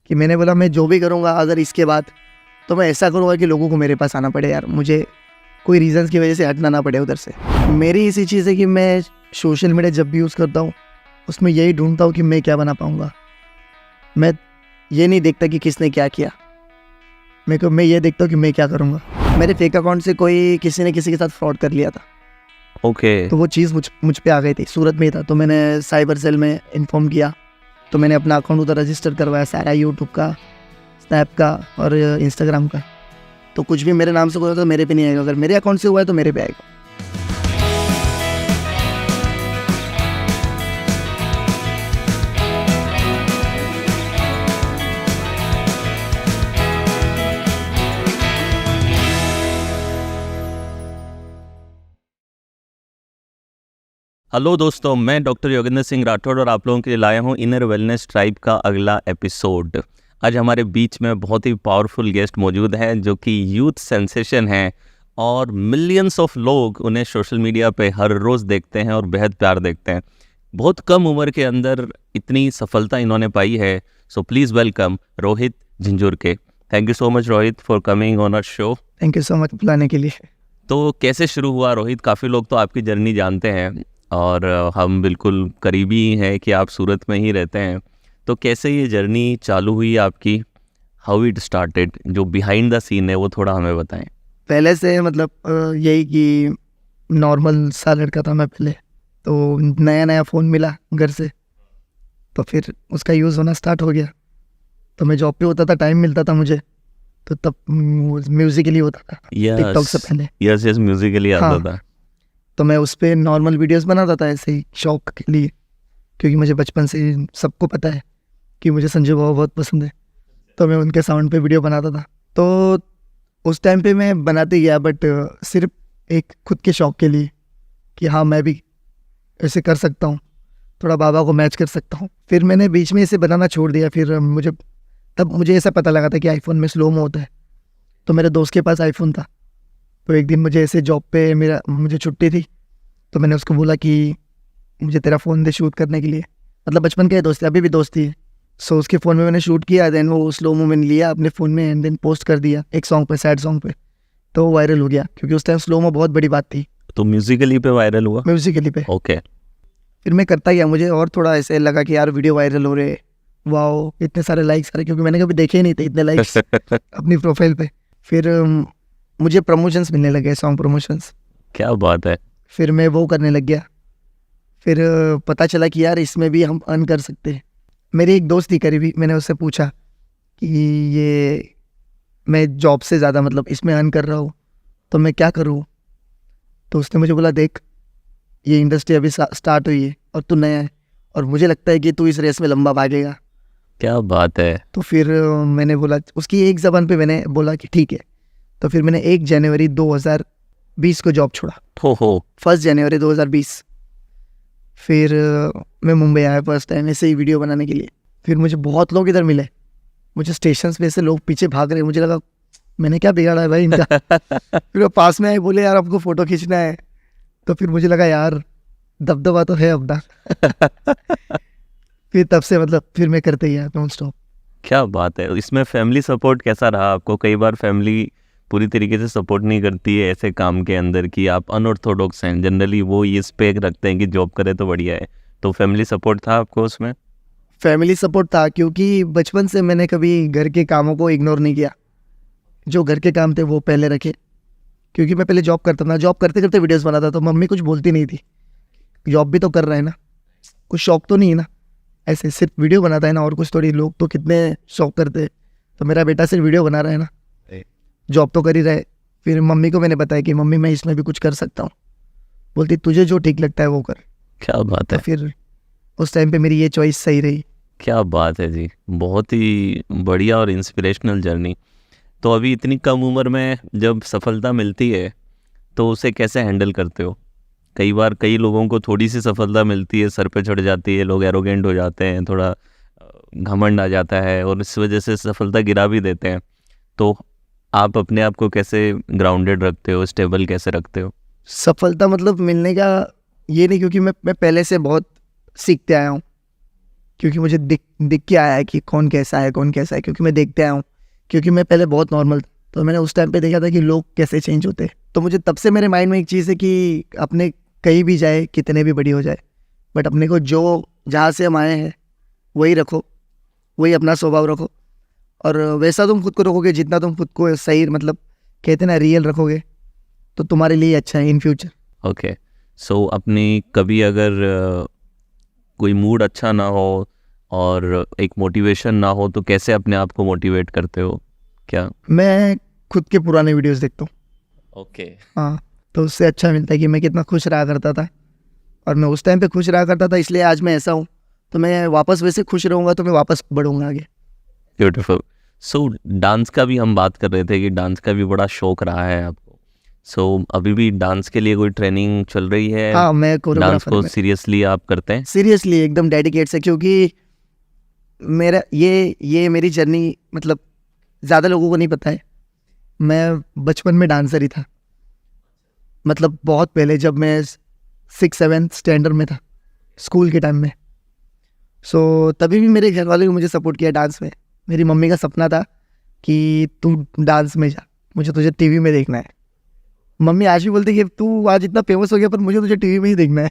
कि मैंने बोला मैं जो भी करूँगा अगर इसके बाद तो मैं ऐसा करूँगा कि लोगों को मेरे पास आना पड़े यार, मुझे कोई रीज़न्स की वजह से हटना ना पड़े उधर से। मेरी इसी चीज़ है कि मैं सोशल मीडिया जब भी यूज़ करता हूँ उसमें यही ढूंढता हूँ कि मैं क्या बना पाऊँगा। मैं ये नहीं देखता कि किसने क्या किया, मैं ये देखता हूँ कि मैं क्या करूँगा। मेरे फेक अकाउंट से किसी ने किसी के साथ फ्रॉड कर लिया था। ओके। तो वो चीज़ मुझ पे आ गई थी, सूरत में ही था। तो मैंने साइबर सेल में इन्फॉर्म किया, तो मैंने अपना अकाउंट उधर रजिस्टर करवाया सारा, यूट्यूब का, स्नैप का और इंस्टाग्राम का। तो कुछ भी मेरे नाम से हुआ तो मेरे पे नहीं आएगा, अगर मेरे अकाउंट से हुआ है तो मेरे पे आएगा। हेलो दोस्तों, मैं डॉक्टर योगेंद्र सिंह राठौड़ और आप लोगों के लिए लाया हूँ इनर वेलनेस ट्राइब का अगला एपिसोड। आज हमारे बीच में बहुत ही पावरफुल गेस्ट मौजूद हैं जो कि यूथ सेंसेशन हैं और मिलियंस ऑफ लोग उन्हें सोशल मीडिया पे हर रोज़ देखते हैं और बेहद प्यार देखते हैं। बहुत कम उम्र के अंदर इतनी सफलता इन्होंने पाई है। So please welcome Rohit Jhinjhurke. Thank you so much Rohit for coming on our show. Thank you so much बुलाने के लिए। तो कैसे शुरू हुआ रोहित? काफ़ी लोग तो आपकी जर्नी जानते हैं और हम बिल्कुल करीबी हैं कि आप सूरत में ही रहते हैं। तो कैसे ये जर्नी चालू हुई आपकी? How it started? जो बिहाइंड द सीन है वो थोड़ा हमें बताएं। पहले से मतलब यही कि नॉर्मल सा लड़का था मैं पहले। तो नया फ़ोन मिला घर से, तो फिर उसका यूज़ होना स्टार्ट हो गया। तो मैं जॉब पे होता था, टाइम मिलता था मुझे, तो तब म्यूज़िकली होता था टिकटॉक से पहले। यस म्यूजिकली आता हाँ। था। तो मैं उस पर नॉर्मल वीडियोस बनाता था ऐसे ही शौक के लिए, क्योंकि मुझे बचपन से सबको पता है कि मुझे संजय बाबा बहुत पसंद है। तो मैं उनके साउंड पे वीडियो बनाता था। तो उस टाइम पे मैं बनाते गया, बट सिर्फ एक खुद के शौक के लिए कि हाँ मैं भी ऐसे कर सकता हूँ, थोड़ा बाबा को मैच कर सकता हूँ। फिर मैंने बीच में इसे बनाना छोड़ दिया। फिर मुझे ऐसा पता लगा था कि आईफोन में स्लो मो होता है। तो मेरे दोस्त के पास आईफोन था। तो एक दिन मुझे ऐसे जॉब पे मुझे छुट्टी थी, तो मैंने उसको बोला कि मुझे तेरा फ़ोन दे शूट करने के लिए। मतलब बचपन के दोस्त है, अभी भी दोस्ती है। सो उसके फ़ोन में मैंने शूट किया, देन वो स्लो मो मैंने लिया अपने फ़ोन में एंड देन पोस्ट कर दिया एक सॉन्ग पे, सैड सॉन्ग पे। तो वो वायरल हो गया, क्योंकि उस टाइम स्लो मो बहुत बड़ी बात थी। तो म्यूजिकली पे वायरल हुआ? म्यूजिकली पे। ओके। फिर मैं करता गया, मुझे और थोड़ा ऐसे लगा कि यार वीडियो वायरल हो रहे, वाओ इतने सारे लाइक्स आ रहे, क्योंकि मैंने कभी देखे ही नहीं थे इतने लाइक्स अपनी प्रोफाइल पे। फिर मुझे प्रमोशंस मिलने लगे, सॉन्ग प्रमोशंस। क्या बात है। फिर मैं वो करने लग गया। फिर पता चला कि यार इसमें भी हम अर्न कर सकते हैं। मेरी एक दोस्त थी करीबी, मैंने उससे पूछा कि ये मैं जॉब से ज़्यादा मतलब इसमें अर्न कर रहा हूँ, तो मैं क्या करूँ? तो उसने मुझे बोला, देख ये इंडस्ट्री अभी स्टार्ट हुई है और तू नया है, और मुझे लगता है कि तू इस रेस में लंबा भागेगा। क्या बात है। तो फिर मैंने बोला, उसकी एक ज़बान पे मैंने बोला कि ठीक है। तो फिर मैंने 1 जनवरी 2020 को जॉब छोड़ा। हो 1 जनवरी 2020। फिर मैं मुंबई आया फर्स्ट टाइम ऐसे ही वीडियो बनाने के लिए। फिर मुझे बहुत लोग इधर मिले, मुझे स्टेशन पे से लोग पीछे भाग रहे, मुझे लगा मैंने क्या बिगाड़ा है भाई इनका। फिर वो पास में आए, बोले यार आपको फ़ोटो खींचना है। तो फिर मुझे लगा यार दबदबा तो है अपना। फिर तब से मतलब फिर मैं करते ही नॉन स्टॉप। क्या बात है। इसमें फैमिली सपोर्ट कैसा रहा आपको? कई बार फैमिली पूरी तरीके से सपोर्ट नहीं करती है ऐसे काम के अंदर कि आप अनऑर्थोडॉक्स हैं, जनरली वो ये स्पेक रखते हैं कि जॉब करे तो बढ़िया है। तो फैमिली सपोर्ट था आपको उसमें? फैमिली सपोर्ट था, क्योंकि बचपन से मैंने कभी घर के कामों को इग्नोर नहीं किया। जो घर के काम थे वो पहले रखे, क्योंकि मैं पहले जॉब करता था, जॉब करते करते वीडियोस बनाता था। तो मम्मी कुछ बोलती नहीं थी, जॉब भी तो कर रहा है ना, कुछ शौक तो नहीं है ना, ऐसे सिर्फ वीडियो बनाता है ना, और कुछ थोड़ी। लोग तो कितने शौक करते हैं, तो मेरा बेटा सिर्फ वीडियो बना रहा है ना, जॉब तो कर ही रहा है। फिर मम्मी को मैंने बताया कि मम्मी मैं इसमें भी कुछ कर सकता हूँ। बोलती तुझे जो ठीक लगता है वो कर। क्या बात तो है। फिर उस टाइम पे मेरी ये चॉइस सही रही। क्या बात है जी, बहुत ही बढ़िया और इंस्पिरेशनल जर्नी। तो अभी इतनी कम उम्र में जब सफलता मिलती है तो उसे कैसे हैंडल करते हो? कई बार कई लोगों को थोड़ी सी सफलता मिलती है, सर पे चढ़ जाती है, लोग एरोगेंट हो जाते हैं, थोड़ा घमंड आ जाता है और इस वजह से सफलता गिरा भी देते हैं। तो आप अपने आप को कैसे ग्राउंडेड रखते हो, स्टेबल कैसे रखते हो? सफलता मतलब मिलने का ये नहीं, क्योंकि मैं पहले से बहुत सीखते आया हूँ। क्योंकि मुझे दिख के आया है कि कौन कैसा है कौन कैसा है, क्योंकि मैं देखते आया हूँ। क्योंकि मैं पहले बहुत नॉर्मल था, तो मैंने उस टाइम पे देखा था कि लोग कैसे चेंज होते हैं। तो मुझे तब से मेरे माइंड में एक चीज़ है कि अपने कहीं भी जाए, कितने भी बड़ी हो जाए, बट अपने को जो जहाँ से हम आए हैं वही रखो, वही अपना स्वभाव रखो, और वैसा तुम खुद को रखोगे जितना तुम खुद को सही, मतलब कहते ना, रियल रखोगे, तो तुम्हारे लिए अच्छा है इन फ्यूचर। ओके, सो अपनी कभी अगर कोई मूड अच्छा ना हो और एक मोटिवेशन ना हो तो कैसे अपने आप को मोटिवेट करते हो क्या? मैं खुद के पुराने वीडियोस देखता हूँ। ओके, हाँ, तो उससे अच्छा मिलता है कि मैं कितना खुश रहा करता था, और मैं उस टाइम पे खुश रहा करता था, इसलिए आज मैं ऐसा हूँ। तो मैं वापस वैसे खुश रहूँगा तो मैं वापस बढ़ूँगा आगे। ब्यूटीफुल। सो डांस का भी हम बात कर रहे थे कि डांस का भी बड़ा शौक रहा है आपको। सो अभी भी डांस के लिए कोई ट्रेनिंग चल रही है? हाँ, मैं डांस कोरियोग्राफर को हूँ। सीरियसली आप करते हैं? सीरियसली एकदम डेडिकेट से, क्योंकि मेरा ये मेरी जर्नी, मतलब ज़्यादा लोगों को नहीं पता है, मैं बचपन में डांसर ही था। मतलब बहुत पहले, जब मैं 6-7 स्टैंडर्ड में था, स्कूल के टाइम में। सो तभी भी मेरे घर वालों ने मुझे सपोर्ट किया डांस में। मेरी मम्मी का सपना था कि तू डांस में जा, मुझे तुझे टीवी में देखना है। मम्मी आज भी बोलती है कि तू आज इतना फेमस हो गया, पर मुझे तुझे टीवी में ही देखना है।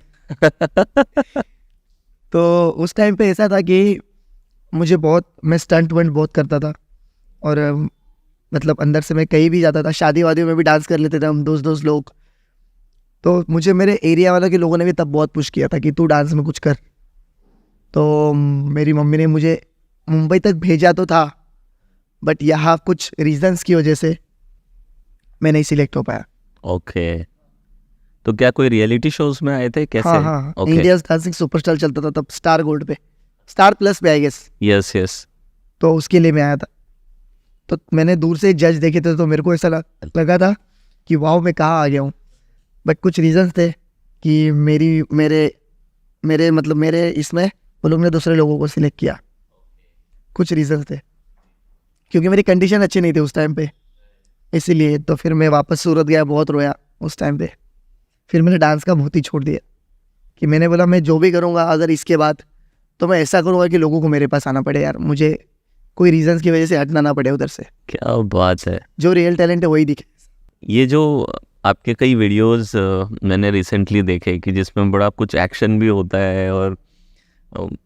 तो उस टाइम पे ऐसा था कि मैं स्टंट वंट बहुत करता था, और मतलब अंदर से मैं कहीं भी जाता था, शादी वादियों में भी डांस कर लेते थे हम दोस्त लोग। तो मुझे मेरे एरिया वालों के लोगों ने भी तब बहुत पुश किया था कि तू डांस में कुछ कर। तो मेरी मम्मी ने मुझे मुंबई तक भेजा तो था, बट यहाँ कुछ रीजंस की वजह से मैं नहीं सिलेक्ट हो पाया। ओके, तो क्या कोई रियलिटी शोज में आए थे कैसे? हाँ, ओके, इंडिया डांसिंग सुपरस्टार चलता था तब, स्टार गोल्ड पे, स्टार प्लस पे आई गेस। Yes yes. तो उसके लिए मैं आया था। तो मैंने दूर से जज देखे थे, तो मेरे को ऐसा लगा था कि वाह, मैं कहाँ आ गया हूँ। बट कुछ रीजंस थे कि मेरे इसमें वो लोग ने दूसरे लोगों को सिलेक्ट किया। कुछ रीजंस थे, क्योंकि मेरी कंडीशन अच्छी नहीं थी उस टाइम पे, इसीलिए। तो फिर मैं वापस सूरत गया, बहुत रोया उस टाइम पे। फिर मैंने डांस का बहुत ही छोड़ दिया, कि मैंने बोला मैं जो भी करूँगा अगर इसके बाद, तो मैं ऐसा करूँगा कि लोगों को मेरे पास आना पड़े यार, मुझे कोई रीजंस की वजह से हटना ना पड़े उधर से। क्या बात है। जो रियल टैलेंट है वही दिखे। ये जो आपके कई वीडियोस मैंने रिसेंटली देखे कि जिसमें बड़ा कुछ एक्शन भी होता है और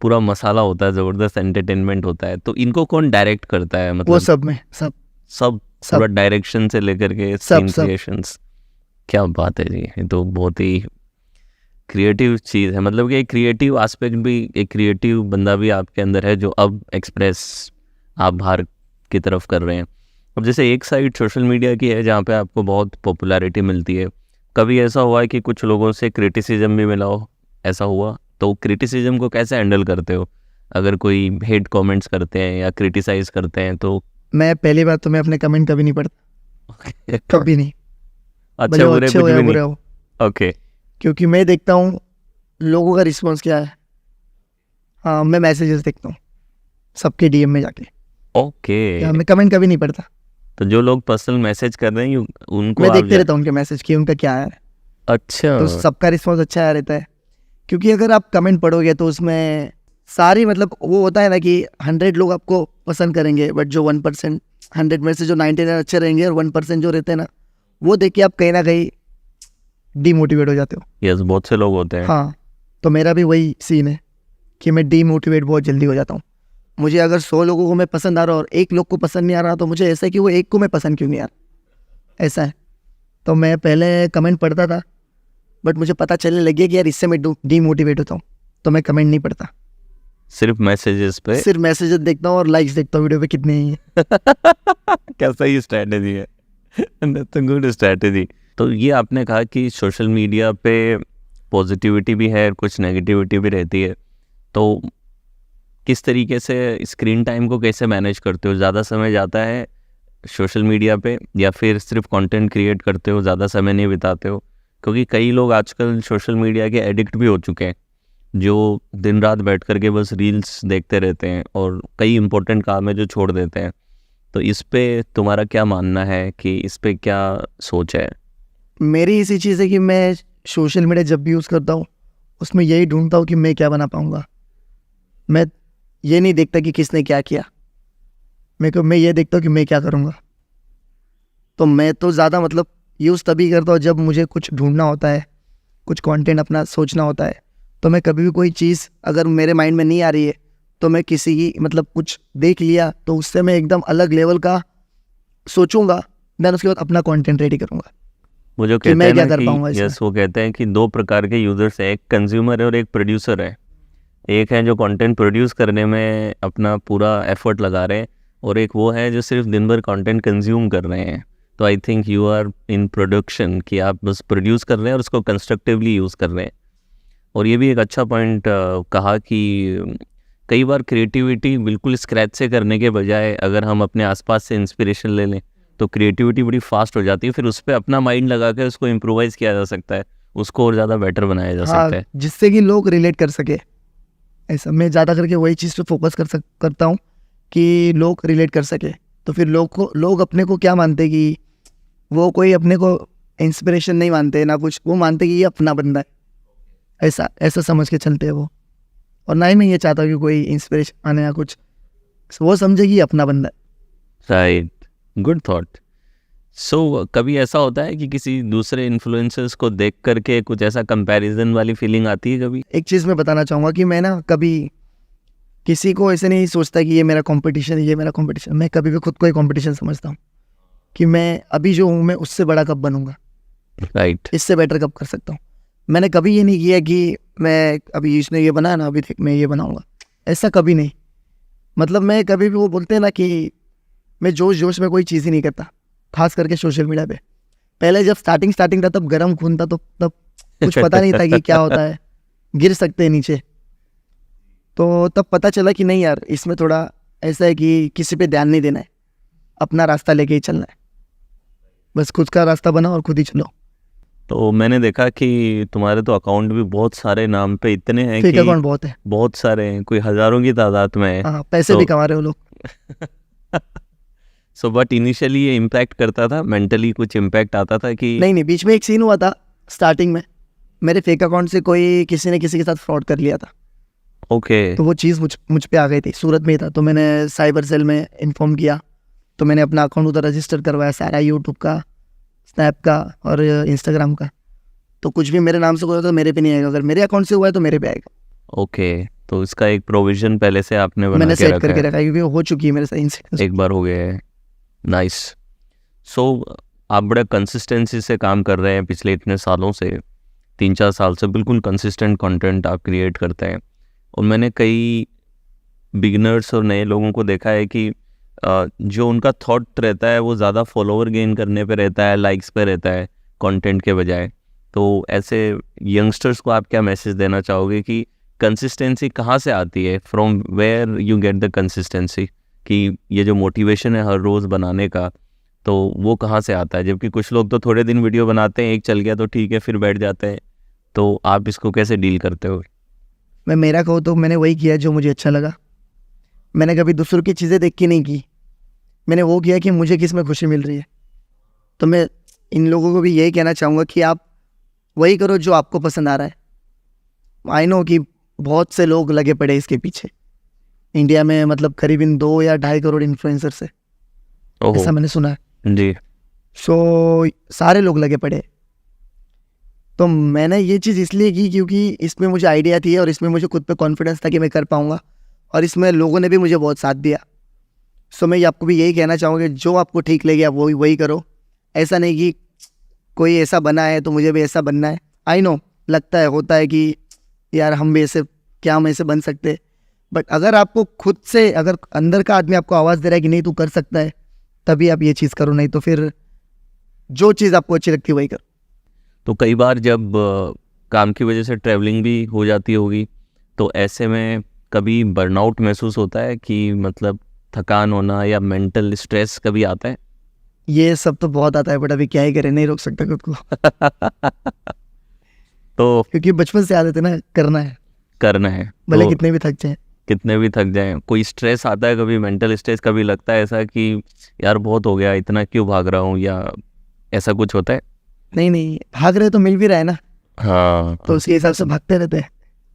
पूरा मसाला होता है, ज़बरदस्त एंटरटेनमेंट होता है, तो इनको कौन डायरेक्ट करता है? वो मतलब सब में सब सब सब पूरा डायरेक्शन से लेकर के सीन क्रिएशंस। क्या बात है जी, ये तो बहुत ही क्रिएटिव चीज़ है। मतलब कि एक क्रिएटिव एस्पेक्ट भी, एक क्रिएटिव बंदा भी आपके अंदर है जो अब एक्सप्रेस आप बाहर की तरफ कर रहे हैं। अब जैसे एक साइड सोशल मीडिया की है जहाँ पे आपको बहुत पॉपुलैरिटी मिलती है, कभी ऐसा हुआ है कि कुछ लोगों से क्रिटिसिज्म भी मिला हो? ऐसा हुआ तो क्रिटिसिज्म को कैसे हैंडल करते हो? अगर कोई हेट कमेंट्स करते हैं या क्रिटिसाइज करते हैं तो? मैं पहली बात तो मैं अपने कमेंट कभी नहीं पढ़ता, कभी नहीं। अच्छा भले वो बुरे अच्छे कुछ हो भी या नहीं? बुरे हो, ओके, क्योंकि मैं देखता हूँ लोगों का रिस्पॉन्स क्या है। हाँ, मैं मैसेजेस देखता हूँ सबके डीएम में जाके, ओके। मैं कमेंट कभी नहीं पढ़ता। तो जो लोग पर्सनल मैसेज कर रहे हैं उनको मैं आप देखते रहता हूँ उनके मैसेज कि उनका क्या है। अच्छा, तो सबका रिस्पॉन्स अच्छा आया रहता है, क्योंकि अगर आप कमेंट पढ़ोगे तो उसमें सारी, मतलब वो होता है ना कि 100 लोग आपको पसंद करेंगे, बट जो 1%, 100 में से जो 99 अच्छे रहेंगे और 1% जो रहते हैं ना, वो देख के आप कहीं ना कहीं डीमोटिवेट हो जाते हो। यस, बहुत से लोग होते हैं। हाँ, तो मेरा भी वही सीन है कि मैं डीमोटिवेट बहुत जल्दी हो जाता हूँ। मुझे अगर 100 लोगों को मैं पसंद आ रहा और एक लोग को पसंद नहीं आ रहा, तो मुझे ऐसा है कि वो एक को मैं पसंद क्यों नहीं आ रहा, ऐसा है। तो मैं पहले कमेंट पढ़ता था, बट मुझे पता चलने लग गया कि यार इससे मैं डीमोटिवेट होता हूँ, तो मैं कमेंट नहीं पढ़ता, सिर्फ मैसेजेस पे? सिर्फ मैसेजेस देखता हूँ और लाइक्स देखता हूँ वीडियो पे कितने हैं। क्या सही स्ट्रैटेजी है। That's a good strategy. तो ये आपने कहा कि सोशल मीडिया पे पॉजिटिविटी भी है, कुछ नेगेटिविटी भी रहती है, तो किस तरीके से स्क्रीन टाइम को कैसे मैनेज करते हो? ज़्यादा समय जाता है सोशल मीडिया पे या फिर सिर्फ कंटेंट क्रिएट करते हो, ज़्यादा समय नहीं बिताते हो? क्योंकि कई लोग आजकल सोशल मीडिया के एडिक्ट भी हो चुके हैं, जो दिन रात बैठ कर के बस रील्स देखते रहते हैं और कई इंपॉर्टेंट काम है जो छोड़ देते हैं। तो इस पे तुम्हारा क्या मानना है कि इस पे क्या सोच है? मेरी इसी चीज़ है कि मैं सोशल मीडिया जब भी यूज़ करता हूँ उसमें यही ढूंढता हूँ कि मैं क्या बना पाऊँगा। मैं ये नहीं देखता कि किसने क्या किया, मैं ये देखता हूँ कि मैं क्या करूँगा। तो मैं तो ज़्यादा मतलब यूज़ तभी करता हूँ जब मुझे कुछ ढूंढना होता है, कुछ कंटेंट अपना सोचना होता है। तो मैं कभी भी कोई चीज़ अगर मेरे माइंड में नहीं आ रही है तो मैं किसी की मतलब कुछ देख लिया तो उससे मैं एकदम अलग लेवल का सोचूंगा, देन उसके बाद अपना कंटेंट रेडी करूँगा वो जो कि कहते मैं हैं क्या ना कर पाऊंगा कि इसमें। यस, वो कहते हैं कि दो प्रकार के यूजर्स हैं, एक कंज्यूमर है और एक प्रोड्यूसर है। एक है जो कंटेंट प्रोड्यूस करने में अपना पूरा एफर्ट लगा रहे हैं, और एक वो है जो सिर्फ दिन भर कंटेंट कंज्यूम कर रहे हैं। तो I think you are in production, कि आप बस प्रोड्यूस कर रहे हैं और उसको कंस्ट्रक्टिवली यूज़ कर रहे हैं। और ये भी एक अच्छा पॉइंट कहा कि कई बार क्रिएटिविटी बिल्कुल स्क्रैच से करने के बजाय अगर हम अपने आसपास से इंस्पिरेशन ले लें तो क्रिएटिविटी बड़ी फास्ट हो जाती है, फिर उस पर अपना माइंड लगा कर उसको इम्प्रोवाइज किया जा सकता है, उसको और ज़्यादा बेटर बनाया जा हाँ, सकता है। जिससे कि लोग रिलेट कर सके। ऐसा मैं ज़्यादा करके वही चीज़ पे फोकस करता हूँ कि लोग रिलेट कर सके। तो फिर लोग अपने को क्या मानते हैं कि वो कोई अपने को इंस्पिरेशन नहीं मानते ना कुछ, वो मानते कि ये अपना बंदा है, ऐसा ऐसा समझ के चलते हैं वो। और ना ही मैं ये चाहता हूँ कि कोई इंस्पिरेशन आने या कुछ, वो समझे कि ये अपना बंदा है। Right, good thought. सो कभी ऐसा होता है कि किसी दूसरे इन्फ्लुएंसर्स को देख करके कुछ ऐसा कंपैरिजन वाली फीलिंग आती है कभी? एक चीज़ मैं बताना चाहूँगा कि मैं ना कभी किसी को ऐसे नहीं सोचता कि ये मेरा कंपटीशन है, ये मेरा कंपटीशन। मैं कभी भी खुद को ही कंपटीशन समझता हूँ कि मैं अभी जो हूँ मैं उससे बड़ा कब बनूंगा, राइट। इससे बेटर कब कर सकता हूँ। मैंने कभी ये नहीं किया कि मैं अभी इसने ये बनाया ना, अभी देख मैं ये बनाऊंगा, ऐसा कभी नहीं। मतलब मैं कभी भी, वो बोलते हैं ना कि मैं जोश जोश में कोई चीज़ ही नहीं करता, खास करके सोशल मीडिया पे। पहले जब स्टार्टिंग था तब गर्म खून था, तो तब कुछ पता नहीं था कि क्या होता है, गिर सकते हैं नीचे। तो तब पता चला कि नहीं यार, इसमें थोड़ा ऐसा है कि किसी पे ध्यान नहीं देना है, अपना रास्ता लेके ही चलना है, बस खुद का रास्ता बनाओ और खुद ही चलो। तो मैंने देखा कि तुम्हारे तो अकाउंट भी बहुत सारे नाम पे इतने हैं फेक कि अकाउंट बहुत है। बहुत सारे हैं, कोई हज़ारों की तादाद में है। हाँ, पैसे भी कमा रहे हो लोग। सो बट इनिशियली ये इम्पैक्ट करता था, मेंटली कुछ इम्पैक्ट आता था कि नहीं, बीच में एक सीन हुआ था स्टार्टिंग में, मेरे फेक अकाउंट से किसी ने किसी के साथ फ्रॉड कर लिया था। ओके। तो वो चीज़ मुझ पे आ गई थी, सूरत में ही था। तो मैंने साइबर सेल में इन्फॉर्म किया, तो मैंने अपना अकाउंट उधर रजिस्टर करवाया सारा, यूट्यूब का, स्नैप का और इंस्टाग्राम का। तो कुछ भी मेरे नाम से हुआ तो मेरे पे नहीं आएगा, अगर मेरे अकाउंट से हुआ है तो मेरे पे आएगा। ओके, तो इसका एक प्रोविजन पहले से आपने बना मैंने के सेट रखा करके है? रखा है क्योंकि हो चुकी है मेरे साथ इंसिडेंस। एक बार हो गया है। नाइस। सो आप बड़े कंसिस्टेंसी से काम कर रहे हैं पिछले इतने सालों से, 3-4 साल से बिल्कुल कंसिस्टेंट कंटेंट आप क्रिएट करते हैं। और मैंने कई बिगिनर्स और नए लोगों को देखा है कि जो उनका थॉट रहता है वो ज़्यादा फॉलोवर गेन करने पे रहता है, लाइक्स पे रहता है कंटेंट के बजाय। तो ऐसे यंगस्टर्स को आप क्या मैसेज देना चाहोगे कि कंसिस्टेंसी कहाँ से आती है, from where you get the consistency, कि ये जो मोटिवेशन है हर रोज़ बनाने का, तो वो कहाँ से आता है? जबकि कुछ लोग तो थोड़े दिन वीडियो बनाते हैं, एक चल गया तो ठीक है, फिर बैठ जाते हैं। तो आप इसको कैसे डील करते हो? मैं मेरा कहूँ तो मैंने वही किया जो मुझे अच्छा लगा। मैंने कभी दूसरों की चीज़ें देख के नहीं की, मैंने वो किया कि मुझे किस में खुशी मिल रही है। तो मैं इन लोगों को भी यही कहना चाहूँगा कि आप वही करो जो आपको पसंद आ रहा है। आई नो कि बहुत से लोग लगे पड़े इसके पीछे, इंडिया में मतलब करीबन 2 या 2.5 करोड़ इन्फ्लुएंसर्स है, ओहो। ऐसा मैंने सुना है। जी। सो सारे लोग लगे पड़े। तो मैंने ये चीज़ इसलिए की क्योंकि इसमें मुझे आइडिया थी और इसमें मुझे खुद पे कॉन्फिडेंस था कि मैं कर पाऊँगा, और इसमें लोगों ने भी मुझे बहुत साथ दिया। सो मैं आपको भी यही कहना चाहूँगा कि जो आपको ठीक लगे आप वही करो। ऐसा नहीं कि कोई ऐसा बना है तो मुझे भी ऐसा बनना है। आई नो लगता है, होता है कि यार हम भी ऐसे, क्या हम ऐसे बन सकते, बट अगर आपको खुद से, अगर अंदर का आदमी आपको आवाज़ दे रहा है कि नहीं तू कर सकता है, तभी आप ये चीज़ करो, नहीं तो फिर जो चीज़ आपको अच्छी लगती है वही करो। तो कई बार जब काम की वजह से ट्रैवलिंग भी हो जाती होगी, तो ऐसे में कभी बर्नआउट महसूस होता है कि मतलब थकान होना या मेंटल स्ट्रेस कभी आता है? ये सब तो बहुत आता है, बट अभी क्या ही करें, नहीं रोक सकता खुद को। तो क्योंकि बचपन से आदत है ना, करना है करना है, भले तो कितने भी थक जाए। कितने भी थक जाएं। कोई स्ट्रेस आता है कभी, मेंटल स्ट्रेस कभी लगता है ऐसा कि यार बहुत हो गया, इतना क्यों भाग रहा हूँ, या ऐसा कुछ होता है? नहीं, भाग रहे तो मिल भी रहा है ना, हाँ, तो उसके हिसाब से भागते रहते हैं।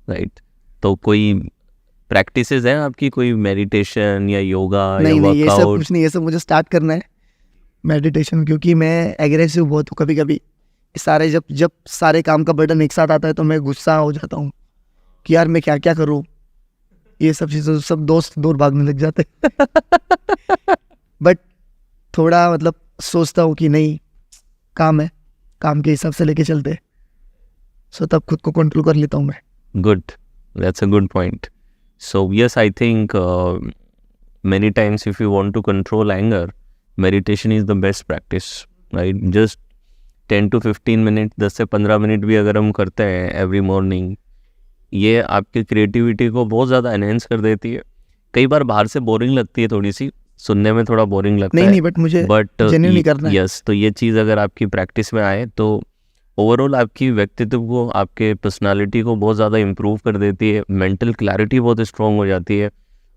राइट। तो कोई प्रैक्टिसेस हैं आपकी, कोई मेडिटेशन या योगा या नहीं नहीं, ये सब वर्कआउट? कुछ नहीं, ये सब मुझे स्टार्ट करना है मेडिटेशन, क्योंकि मैं एग्रेसिव बहुत हूँ कभी कभी। सारे जब जब सारे काम का बर्डन एक साथ आता है तो मैं गुस्सा हो जाता हूँ कि यार मैं क्या क्या करूँ। ये सब चीज़ें सब दोस्त दूर भागने लग जाते बट थोड़ा मतलब सोचता हूँ कि नहीं, काम है, काम के हिसाब से लेके चलते, सो तब खुद को कंट्रोल कर लेता हूँ मैं। Good, that's a good point. So yes, I think many times if you want to control anger, meditation is the best practice, right? Just 10 to 15 minute, 10 से 15 मिनट भी अगर हम करते हैं एवरी मॉर्निंग, ये आपकी क्रिएटिविटी को बहुत ज़्यादा एनहेंस कर देती है। कई बार बाहर से बोरिंग लगती है, थोड़ी सी सुनने में थोड़ा बोरिंग लगता नहीं है, नहीं, बट मुझे बट genuinely करना है। यस, तो ये चीज़ अगर आपकी प्रैक्टिस में आए तो ओवरऑल आपकी व्यक्तित्व को, आपके पर्सनालिटी को बहुत ज़्यादा इम्प्रूव कर देती है, मेंटल क्लैरिटी बहुत स्ट्रॉन्ग हो जाती है।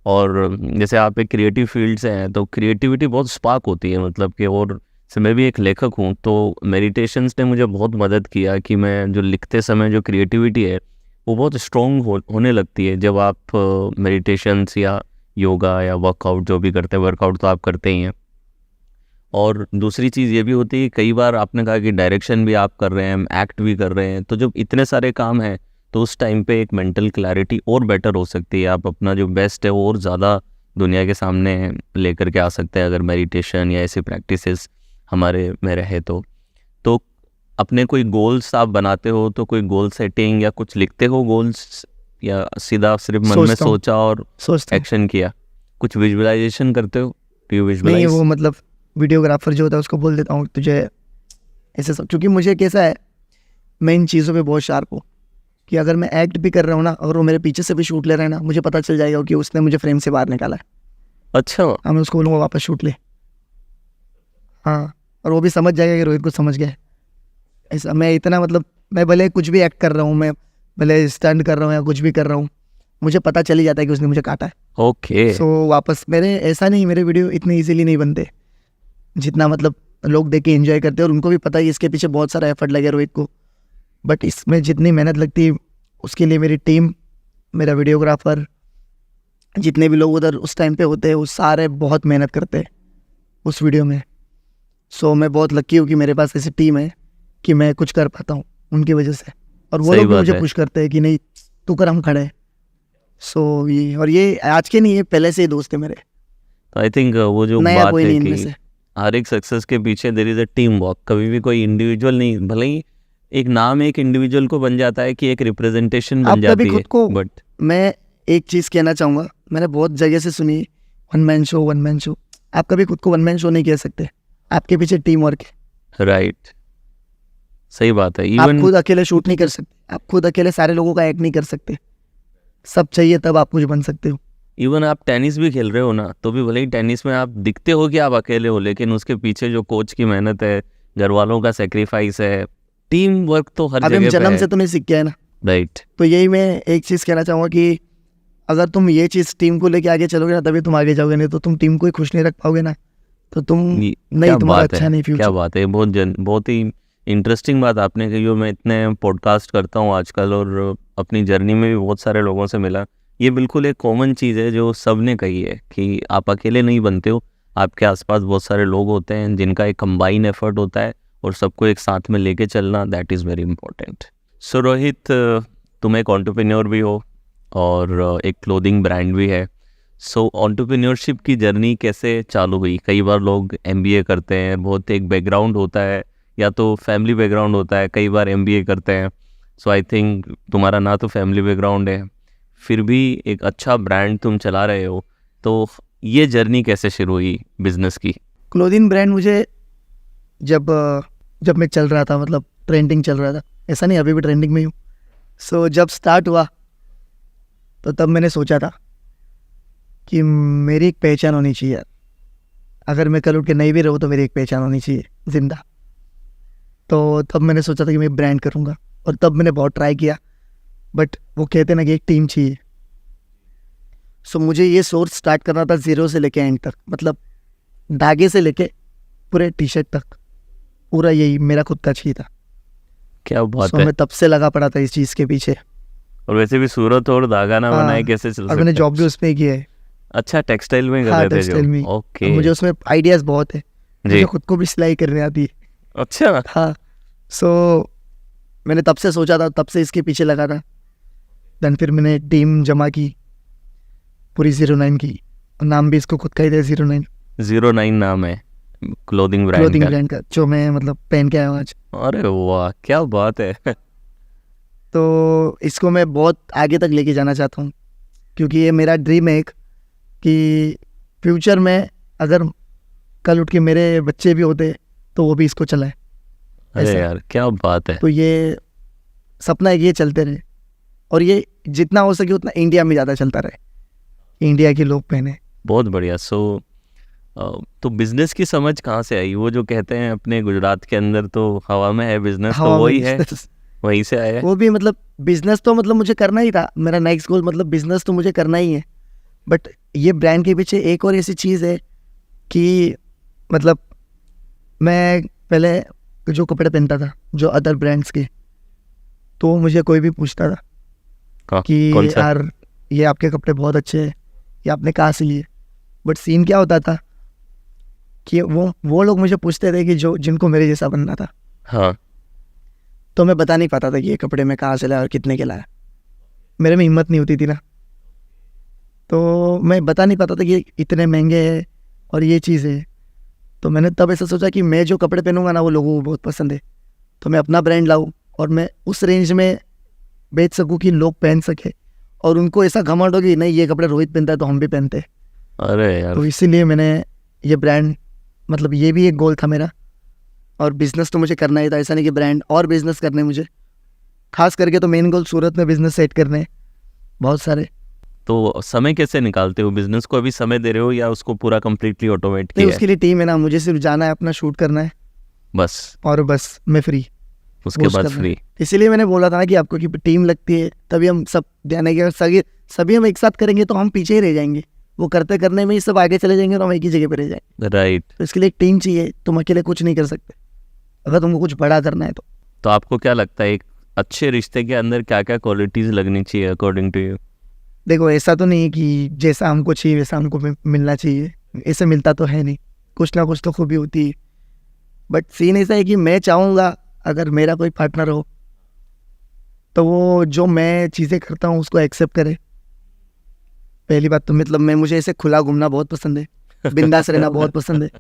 और जैसे आप एक क्रिएटिव फील्ड से हैं तो क्रिएटिविटी बहुत स्पार्क होती है, मतलब कि, और से मैं भी एक लेखक हूँ तो मेडिटेशंस ने मुझे बहुत मदद किया कि मैं जो लिखते समय जो क्रिएटिविटी है वो बहुत स्ट्रॉन्ग होने लगती है जब आप मेडिटेशंस या योगा या वर्कआउट जो भी करते हैं, वर्कआउट तो आप करते ही हैं। और दूसरी चीज़ ये भी होती है, कई बार आपने कहा कि डायरेक्शन भी आप कर रहे हैं, एक्ट भी कर रहे हैं, तो जब इतने सारे काम हैं तो उस टाइम पे एक मेंटल क्लैरिटी और बेटर हो सकती है, आप अपना जो बेस्ट है वो और ज़्यादा दुनिया के सामने लेकर के आ सकते हैं अगर मेडिटेशन या ऐसी प्रैक्टिसेस हमारे में रहे तो अपने कोई गोल्स आप बनाते हो तो कोई गोल सेटिंग या कुछ लिखते हो गोल्स, या सीधा सिर्फ मन में सोचता हूँ। सोचा और सोचता हूँ। एक्शन किया? कुछ विजुअलाइजेशन करते हो? डू यू नहीं, विजुअलाइज? वो मतलब वीडियोग्राफर जो होता है उसको बोल देता हूँ तुझे ऐसे सब, क्योंकि मुझे कैसा है, मैं इन चीज़ों पे बहुत शार्प हूँ कि अगर मैं एक्ट भी कर रहा हूँ ना, अगर वो मेरे पीछे से भी शूट ले रहा है ना, मुझे पता चल जाएगा कि उसने मुझे फ्रेम से बाहर निकाला है। अच्छा, हाँ, मैं उसको बोलूँगा वापस शूट ले। हाँ, और वो भी समझ जाएगा कि रोहित को समझ गया है। ऐसा मैं इतना मतलब, मैं भले कुछ भी एक्ट कर रहा हूँ, मैं भले स्टंट कर रहा हूँ या कुछ भी कर रहा हूँ, मुझे पता चल ही जाता है कि उसने मुझे काटा है। ओके, सो वापस मेरे ऐसा नहीं, मेरे वीडियो इतने इजीली नहीं बनते जितना मतलब लोग देख के एंजॉय करते हैं, और उनको भी पता है इसके पीछे बहुत सारा एफर्ट लगे रोहित को। बट इसमें जितनी मेहनत लगती है उसके लिए मेरी टीम, मेरा वीडियोग्राफर, जितने भी लोग उधर उस टाइम पे होते हैं वो सारे बहुत मेहनत करते हैं उस वीडियो में। सो मैं बहुत लकी हूँ कि मेरे पास ऐसी टीम है कि मैं कुछ कर पाता हूँ उनकी वजह से, और वो सही लोग भी बात मुझे है। पुश करते हैं कि नहीं तू कर, हम खड़े हैं। सो ये, और ये आज के नहीं, ये पहले से ही दोस्त है मेरे, तो आई थिंक वो जो नया बात कोई है नहीं इनमें कि से। हर एक सक्सेस के पीछे there is a team work, कभी भी कोई इंडिविजुअल नहीं, भले ही एक नाम एक इंडिविजुअल को बन जाता है कि एक रिप्रेजेंटेशन बन आप कभी जाती है, खुद को, बट मैं एक चीज़ कहना चाहूँगा, मैंने बहुत जगह से सुनी, one man show, one man show. आप कभी खुद को वन मैन शो नहीं कह सकते, आपके पीछे टीम वर्क है। राइट, सही बात है। आप इवन खुद अकेले शूट नहीं कर सकते, आप खुद अकेले सारे लोगों का एक्ट नहीं कर सकते, सब चाहिए तब आप कुछ बन सकते हो। इवन आप टेनिस भी खेल रहे हो ना, तो भी भले ही टेनिस में आप दिखते हो कि आप अकेले हो, लेकिन उसके पीछे जो कोच की मेहनत है, घर वालों का सेक्रीफाइस है, टीम वर्क तो हर अब हम जगह पे जन्म है। से तो नहीं सीख के है ना, राइट, तो यही मैं एक चीज़ कहना चाहूँगा कि अगर तुम ये चीज़ टीम को लेके आगे चलोगे ना तभी तुम आगे जाओगे, नहीं तो तुम टीम को ही खुश नहीं रख पाओगे ना, तो तुम नहीं, तुम्हारा अच्छा नहीं क्या फ्यूचर। बात है, बहुत ही इंटरेस्टिंग बात आपने कही। और मैं इतने पॉडकास्ट करता हूँ आजकल और अपनी जर्नी में भी बहुत सारे लोगों से मिला, ये बिल्कुल एक कॉमन चीज़ है जो सब ने कही है कि आप अकेले नहीं बनते हो, आपके आसपास बहुत सारे लोग होते हैं जिनका एक कंबाइन एफर्ट होता है, और सबको एक साथ में लेके चलना, दैट इज़ वेरी इंपॉर्टेंट। सो रोहित, तुम एक एंटरप्रेन्योर भी हो और एक क्लोथिंग ब्रांड भी है। सो एंटरप्रेन्योरशिप की जर्नी कैसे चालू हुई? कई बार लोग MBA करते हैं, बहुत एक बैकग्राउंड होता है, या तो फैमिली बैकग्राउंड होता है, कई बार MBA करते हैं। सो आई थिंक तुम्हारा ना तो फैमिली बैकग्राउंड है, फिर भी एक अच्छा ब्रांड तुम चला रहे हो, तो ये जर्नी कैसे शुरू हुई बिजनेस की? क्लोथिंग ब्रांड मुझे जब मैं चल रहा था, मतलब ट्रेंडिंग चल रहा था, ऐसा नहीं अभी भी ट्रेंडिंग में हूँ। सो जब स्टार्ट हुआ तो तब मैंने सोचा था कि मेरी एक पहचान होनी चाहिए, अगर मैं कल उठ के नहीं भी रहूँ तो मेरी एक पहचान होनी चाहिए जिंदा। तो तब मैंने सोचा था कि मैं ब्रांड करूँगा, और तब मैंने बहुत ट्राई किया, बट वो कहते ना कि एक टीम चाहिए। सो मुझे ये सोर्स स्टार्ट करना था ज़ीरो से लेके एंड तक, मतलब धागे से लेके पूरे T-शर्ट तक, पूरा यही मेरा खुद का चाहिए था। क्या बात सो है, मैं तब से लगा पड़ा था इस चीज़ के पीछे, और वैसे भी सूरत और धागा ना हाँ, बनाए कैसे चल और सकता मैंने है? जॉब भी उसमें ही की है। अच्छा, टेक्सटाइल में कर हाँ, रहे थे टेक्सटाइल में। जो? अब ओके मुझे उसमें आइडियाज बहुत है, जी। मुझे खुद को भी सिलाई करने आती है। अच्छा, हाँ, सो मैंने तब से सोचा था, तब से इसके पीछे लगा था। देन फिर मैंने टीम जमा की पूरी 09 की, और नाम भी इसको खुद का ही था 09 09 नाम है क्लोथिंग ब्रांड क्लोथिंग का। ब्रांड का, जो मैं मतलब पहन के आया हूँ आज। अरे वाह, क्या बात है। तो इसको मैं बहुत आगे तक लेके जाना चाहता हूँ, क्योंकि ये मेरा ड्रीम है एक, कि फ्यूचर में अगर कल उठ के मेरे बच्चे भी होते तो वो भी इसको चलाए। अरे ऐसा। यार क्या बात है। तो ये सपना है कि ये चलते रहे, और ये जितना हो सके उतना इंडिया में ज़्यादा चलता रहे, इंडिया के लोग पहने। बहुत बढ़िया। तो बिजनेस की समझ कहाँ से आई? वो जो कहते हैं अपने गुजरात के अंदर तो हवा में है बिजनेस, तो हवा में वही है, business। वहीं से आया है। वो भी मतलब बिजनेस तो मतलब मुझे करना ही था, मेरा नेक्स्ट गोल मतलब बिजनेस तो मुझे करना ही है। बट ये ब्रांड के पीछे एक और ऐसी चीज़ है कि मतलब मैं पहले जो कपड़े पहनता था जो अदर ब्रांड्स के, तो मुझे कोई भी पूछता था कि कौन सा? यार ये आपके कपड़े बहुत अच्छे हैं, ये आपने कहाँ से लिए। बट सीन क्या होता था कि वो लोग मुझे पूछते थे कि जो जिनको मेरे जैसा बनना था, हाँ, तो मैं बता नहीं पाता था कि ये कपड़े मैं कहाँ से लाया और कितने के लाया। मेरे में हिम्मत नहीं होती थी ना, तो मैं बता नहीं पाता था कि ये इतने महंगे हैं और ये चीज़ है। तो मैंने तब ऐसा सोचा कि मैं जो कपड़े पहनूंगा ना वो लोगों को बहुत पसंद है, तो मैं अपना ब्रांड लाऊं और मैं उस रेंज में बेच सकूं कि लोग पहन सके, और उनको ऐसा घमंड हो कि नहीं ये कपड़े रोहित पहनता है तो हम भी पहनते हैं। अरे यार तो इसीलिए मैंने ये ब्रांड, मतलब ये भी एक गोल था मेरा। और बिज़नेस तो मुझे करना ही था, ऐसा नहीं कि ब्रांड और बिज़नेस करने मुझे, खास करके तो मेन गोल सूरत में बिज़नेस सेट करने हैं बहुत सारे। तो समय कैसे निकालते हो? बिजनेस को अभी समय दे रहे हो या उसको पूरा कंप्लीटली ऑटोमेट नहीं, किया है? उसके लिए टीम है ना, मुझे सिर्फ जाना है, अपना शूट करना है, बस और बस मैं फ्री उसके पोस्ट बाद करना है। फ्री। इसीलिए मैंने बोला था ना कि आपको कि टीम लगती है तभी हम सब ध्यान है कि अगर सभी हम एक साथ करेंगे तो हम पीछे ही रह जाएंगे, वो करते करने में ही सब आगे चले जाएंगे और हम एक ही जगह पे रह जाएंगे। राइट। तो इसके लिए एक टीम चाहिए, तुम अकेले कुछ नहीं कर सकते अगर तुमको कुछ बड़ा करना है तो। तो आपको क्या लगता है एक अच्छे रिश्ते के अंदर क्या क्या क्वालिटीज लगनी चाहिए अकॉर्डिंग टू यू? देखो, ऐसा तो नहीं है कि जैसा हमको चाहिए वैसा हमको मिलना चाहिए, ऐसे मिलता तो है नहीं, कुछ ना कुछ तो खूबी होती है। बट सीन ऐसा है कि मैं चाहूँगा अगर मेरा कोई पार्टनर हो तो वो जो मैं चीज़ें करता हूँ उसको एक्सेप्ट करे। पहली बात तो मतलब मुझे ऐसे खुला घूमना बहुत पसंद है, बिंदास रहना बहुत पसंद है,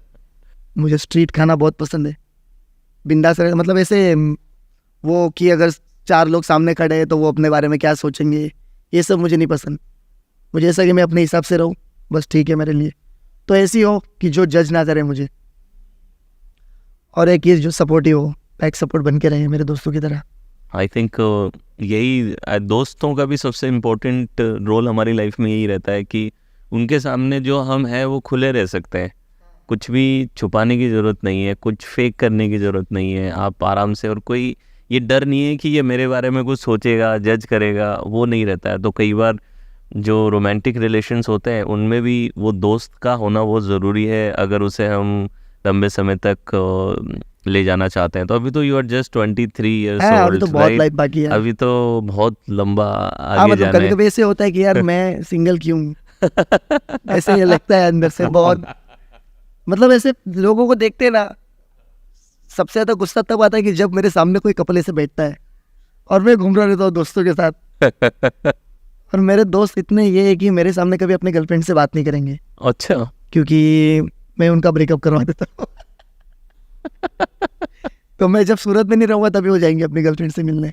मुझे स्ट्रीट खाना बहुत पसंद है। बिंदास रहना मतलब ऐसे वो कि अगर 4 लोग सामने खड़े हैं तो वो अपने बारे में क्या सोचेंगे, ये सब मुझे नहीं पसंद। मुझे ऐसा कि मैं अपने हिसाब से रहूँ, बस ठीक है मेरे लिए। तो ऐसी हो कि जो जज ना करे मुझे, और एक ये जो सपोर्टिव हो, बैक सपोर्ट बन के रहे मेरे दोस्तों की तरह। आई थिंक यही दोस्तों का भी सबसे इम्पोर्टेंट रोल हमारी लाइफ में यही रहता है कि उनके सामने जो हम हैं वो खुले रह सकते हैं, कुछ भी छुपाने की ज़रूरत नहीं है, कुछ फेक करने की ज़रूरत नहीं है, आप आराम से, और कोई ये डर नहीं है कि ये मेरे बारे में कुछ सोचेगा, जज करेगा, वो नहीं रहता है। तो कई बार जो रोमांटिक रिलेशंस होते हैं उनमें भी वो दोस्त का होना बहुत ज़रूरी है अगर उसे हम लंबे समय तक ले जाना चाहते हैं। तो अभी तो यू आर जस्ट 23 ईयर्स है, अभी ओल्ड, तो बहुत लाइफ बाकी है। अभी तो बहुत लंबा हाँ, आगे मतलब जाना कभी है। कभी ऐसे होता है कि यार मैं सिंगल क्यों हूँ? ऐसे ये लगता है अंदर से बहुत। मतलब ऐसे लोगों को देखते ना, सबसे ज़्यादा गुस्सा तब आता है कि जब मेरे सामने कोई कपल ऐसे बैठता है और मैं घूम रहा रहता हूँ दोस्तों के साथ, और मेरे दोस्त इतने ये है कि मेरे सामने कभी अपने गर्लफ्रेंड से बात नहीं करेंगे, अच्छा, क्योंकि मैं उनका ब्रेकअप करवा देता हूँ। तो मैं जब सूरत में नहीं रहूँगा तभी हो जाएंगे अपनी गर्लफ्रेंड से मिलने,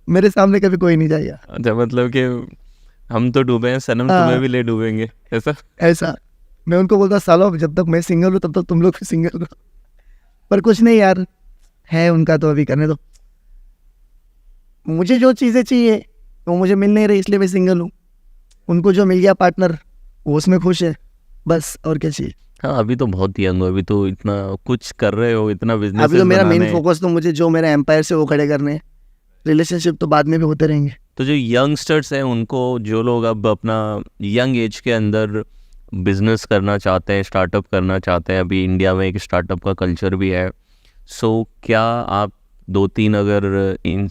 मेरे सामने कभी कोई नहीं जाएगा। अच्छा, मतलब कि हम तो डूबे हैं सनम, हाँ। तुम्हें भी ले डूबेंगे ऐसा? ऐसा मैं उनको बोलता, सालो जब तक मैं सिंगल हूँ तब तक तुम लोग भी सिंगल रहो। पर कुछ नहीं यार, है उनका तो अभी करने दो। मुझे जो चीज़ें चाहिए वो मुझे मिल नहीं रही, इसलिए मैं सिंगल हूँ। उनको जो मिल गया पार्टनर वो उसमें खुश है, बस और क्या चाहिए। हाँ, अभी तो बहुत यंग हो, अभी तो इतना कुछ कर रहे हो, इतना बिजनेस अभी तो मेरा मेन बनाने। फोकस तो मुझे जो मेरा एम्पायर से वो खड़े करने हैं, रिलेशनशिप तो बाद में भी होते रहेंगे। तो जो यंगस्टर्स हैं उनको, जो लोग अब अपना यंग एज के अंदर बिजनेस करना चाहते हैं, स्टार्टअप करना चाहते हैं, अभी इंडिया में एक स्टार्टअप का कल्चर भी है, सो क्या आप 2-3 अगर इन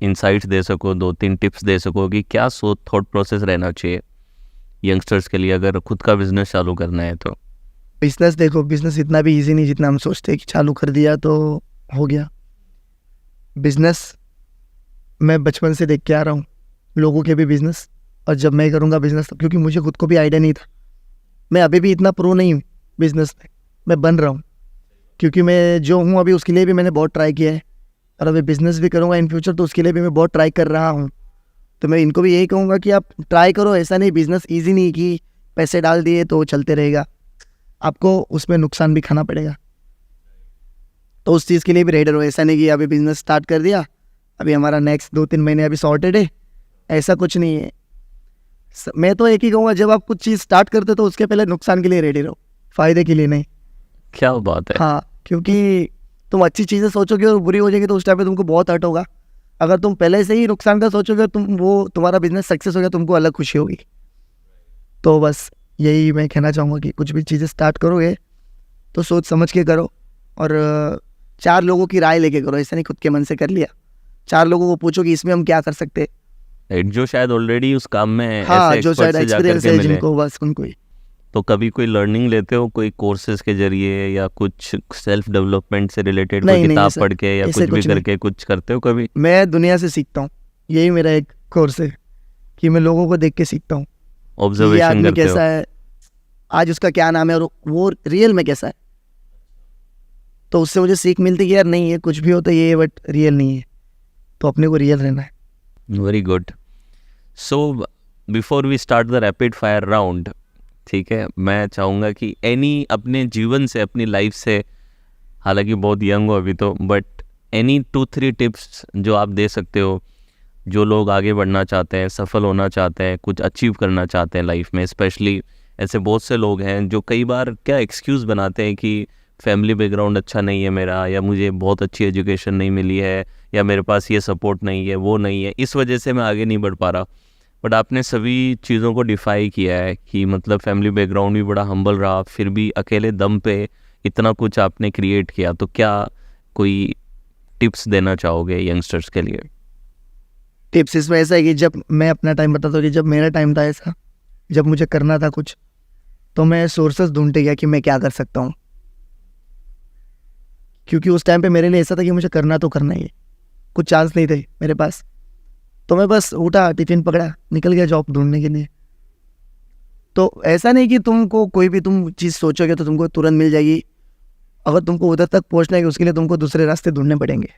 इंसाइट्स दे सको, 2-3 टिप्स दे सको कि क्या थॉट प्रोसेस रहना चाहिए यंगस्टर्स के लिए अगर खुद का बिजनेस चालू करना है तो? बिजनेस देखो, बिजनेस इतना भी इजी नहीं जितना हम सोचते हैं कि चालू कर दिया तो हो गया। बिजनेस मैं बचपन से देख के आ रहा हूँ, लोगों के भी बिजनेस, और जब मैं करूँगा बिजनेस तब, क्योंकि मुझे खुद को भी आइडिया नहीं था। मैं अभी भी इतना प्रो नहीं हूँ बिजनेस में, मैं बन रहा हूँ, क्योंकि मैं जो हूँ अभी उसके लिए भी मैंने बहुत ट्राई किया है, और अभी बिजनेस भी करूँगा इन फ्यूचर तो उसके लिए भी मैं बहुत ट्राई कर रहा हूँ। तो मैं इनको भी यही कहूँगा कि आप ट्राई करो, ऐसा नहीं बिजनेस ईजी नहीं कि पैसे डाल दिए तो चलते रहेगा, आपको उसमें नुकसान भी खाना पड़ेगा। तो उस चीज़ के लिए भी रेडी रहो, ऐसा नहीं कि अभी बिजनेस स्टार्ट कर दिया अभी हमारा नेक्स्ट 2-3 महीने अभी सॉर्टेड है, ऐसा कुछ नहीं है। मैं तो एक ही कहूँगा, जब आप कुछ चीज़ स्टार्ट करते तो उसके पहले नुकसान के लिए रेडी रहो, फ़ायदे के लिए नहीं। क्या बात है। हाँ, क्योंकि तुम अच्छी चीज़ें सोचोगे और बुरी हो जाएगी तो उस टाइम पे तुमको बहुत हर्ट होगा। अगर तुम पहले से ही नुकसान का सोचोगे तुम्हारा बिजनेस सक्सेस हो गया, तुमको अलग खुशी होगी। तो बस यही मैं कहना चाहूँगा कि कुछ भी चीज़ें स्टार्ट करोगे तो सोच समझ के करो, और 4 लोगों की राय लेके करो, ऐसा नहीं खुद के मन से कर लिया। 4 लोगों को पूछो कि इसमें हम क्या कर सकते हैं। जो शायद ऑलरेडी उस काम में हाँ, ऐसे जो एक्सपर्ट शायद से जाकर एक्सपीरियंस के है मिले। जिनको, बस उनको ही। तो कभी कोई लर्निंग लेते हो कोई कोर्सेज के जरिए या कुछ सेल्फ डेवलपमेंट से रिलेटेड कोई नहीं, किताब ऐसा- पढ़ के या ऐसे कुछ भी कुछ नहीं। करके कुछ करते हो कभी? मैं दुनिया से सीखता हूँ, यही मेरा एक कोर्स है कि मैं लोगों को देख के सीखता हूँ कि ये ऑब्जर्वेशन आदमी करते हो? कैसा है, आज उसका क्या नाम है और वो रियल में कैसा है। तो उससे मुझे सीख मिलती है कि यार नहीं, ये कुछ भी होता है ये, बट रियल नहीं है, तो अपने को रियल रहना है। Very good. So before we start the rapid fire round, ठीक है, मैं चाहूँगा कि एनी अपने जीवन से, अपनी लाइफ से, हालांकि बहुत यंग हो अभी तो, बट एनी 2-3 टिप्स जो आप दे सकते हो जो लोग आगे बढ़ना चाहते हैं, सफल होना चाहते हैं, कुछ अचीव करना चाहते हैं लाइफ में। स्पेशली ऐसे बहुत से लोग हैं जो कई बार क्या एक्सक्यूज़ बनाते हैं कि फैमिली बैकग्राउंड अच्छा नहीं है मेरा, या मुझे बहुत अच्छी एजुकेशन नहीं मिली है, या मेरे पास ये सपोर्ट नहीं है, वो नहीं है, इस वजह से मैं आगे नहीं बढ़ पा रहा। बट आपने सभी चीज़ों को डिफाई किया है कि मतलब फैमिली बैकग्राउंड भी बड़ा हम्बल रहा, फिर भी अकेले दम पे इतना कुछ आपने क्रिएट किया। तो क्या कोई टिप्स देना चाहोगे यंगस्टर्स के लिए? टिप्स इसमें ऐसा है कि जब मैं अपना टाइम बताता हूँ कि जब मेरा टाइम था ऐसा, जब मुझे करना था कुछ, तो मैं सोर्सेस ढूंढते गया कि मैं क्या कर सकता हूँ, क्योंकि उस टाइम पे मेरे लिए ऐसा था कि मुझे करना तो करना ही है, कुछ चांस नहीं थे मेरे पास। तो मैं बस उठा, टिफिन पकड़ा, निकल गया जॉब ढूंढने के लिए। तो ऐसा नहीं कि तुमको कोई भी तुम चीज़ सोचोगे तो तुमको तुरंत मिल जाएगी, अगर तुमको उधर तक पहुंचना है उसके लिए तुमको दूसरे रास्ते ढूंढने पड़ेंगे।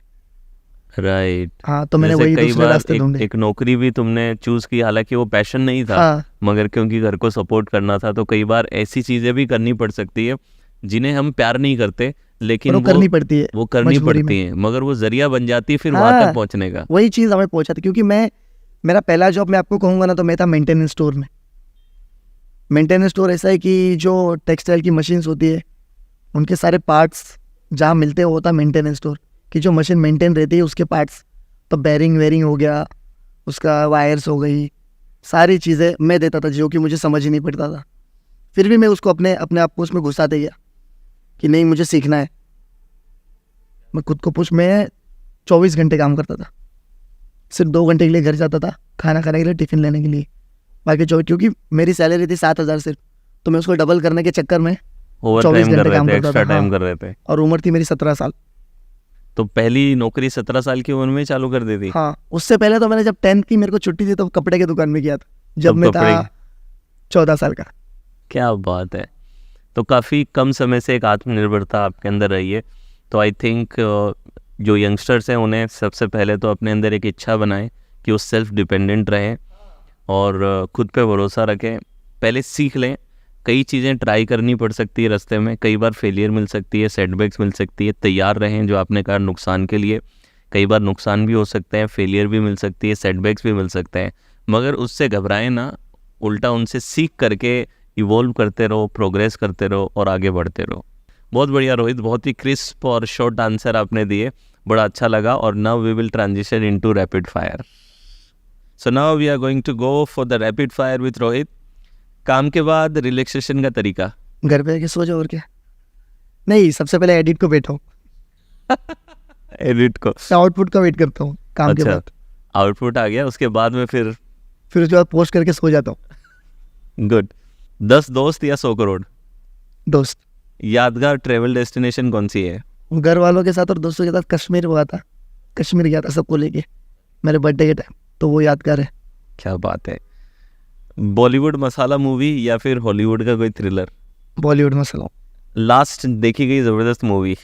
राइट। हाँ, तो मैंने जैसे वही कई दूसरे बार रास्ते ढूंढे। एक नौकरी भी तुमने चूज की, हालांकि वो पैशन नहीं था, हाँ, मगर क्योंकि घर को सपोर्ट करना था, तो कई बार ऐसी चीजें भी करनी पड़ सकती है जिन्हें हम प्यार नहीं करते, लेकिन पर वो करनी पड़ती है, वो करनी मजबूरी पड़ती है, मगर वो जरिया बन जाती है फिर हाँ। वहां तक पहुंचने का। वही चीज़ हमें पहुंचा था, क्योंकि मेरा पहला जॉब मैं आपको कहूँगा ना तो मैं था मेंटेनेंस स्टोर में। मेंटेनेंस स्टोर ऐसा है कि जो टेक्सटाइल की मशीन्स होती है उनके सारे पार्ट्स जहाँ मिलते हैं वो होता है मेंटेनेंस स्टोर, कि जो मशीन मेंटेन रहती है उसके पार्ट्स, तो बेरिंग वेरिंग हो गया, उसका वायर्स हो गई, सारी चीज़ें मैं देता था जो कि मुझे समझ ही नहीं पड़ता था। फिर भी मैं उसको अपने आप को उसमें घुसाते गया कि नहीं मुझे सीखना है। मैं खुद को मैं 24 घंटे काम करता था, सिर्फ 2 घंटे के लिए घर जाता था खाना खाने के लिए, टिफिन लेने के लिए। बाकी 24, क्योंकि मेरी सैलरी थी 7,000 सिर्फ, तो मैं उसको डबल करने के चक्कर में ओवर 24 टाइम कर घंटे रहे काम थे, करता एक्स्ट्रा था। टाइम हाँ, कर रहे थे। और उम्र थी मेरी 17 साल। तो पहली नौकरी 17 साल की उम्र में चालू कर दी थी? हाँ, उससे पहले तो मैंने जब 10th की मेरे को छुट्टी थी तो कपड़े की दुकान में किया था, जब तब मैं कपड़े था 14 साल का। क्या बात है। तो काफ़ी कम समय से एक आत्मनिर्भरता आपके अंदर रही है। तो आई थिंक जो यंगस्टर्स हैं उन्हें सबसे पहले तो अपने अंदर एक इच्छा बनाएं कि वो सेल्फ डिपेंडेंट रहें और खुद पे भरोसा रखें, पहले सीख लें। कई चीज़ें ट्राई करनी पड़ सकती है रास्ते में, कई बार फेलियर मिल सकती है, सेटबैक्स मिल सकती है, तैयार रहें जो आपने कहा नुकसान के लिए। कई बार नुकसान भी हो सकते हैं, फेलियर भी मिल सकती है, सेटबैक्स भी मिल सकते हैं, मगर उससे घबराएं ना, उल्टा उनसे सीख करके इवॉल्व करते रहो, प्रोग्रेस करते रहो और आगे बढ़ते रहो। बहुत बढ़िया रोहित, बहुत ही क्रिस्प और शॉर्ट आंसर आपने दिए, बड़ा अच्छा लगा। और now we will transition into rapid fire. So now we are going to go for the rapid fire with Rohit. काम के बाद रिलैक्सेशन का तरीका? घर पे आके सो जाओ, और क्या। नहीं, सबसे पहले एडिट को बैठाओ, एडिट को? आउटपुट का वेट करता हूँ काम के अच्छा। बाद। आउटपुट आ गया, उसके बाद में फिर उसके बाद पोस्ट करके सो जाता हूँ। गुड। 10 दोस्त या 100 करोड़? दोस्त। यादगार ट्रेवल डेस्टिनेशन कौन सी है? घर वालों के साथ और दोस्तों के साथ कश्मीर हुआ था, कश्मीर गया था सबको लेके मेरे बर्थडे के टाइम, तो वो यादगार है। क्या बात है। बॉलीवुड मसाला मूवी या फिर हॉलीवुड का कोई थ्रिलर? बॉलीवुड मसाला। लास्ट देखी गई ज़बरदस्त मूवी?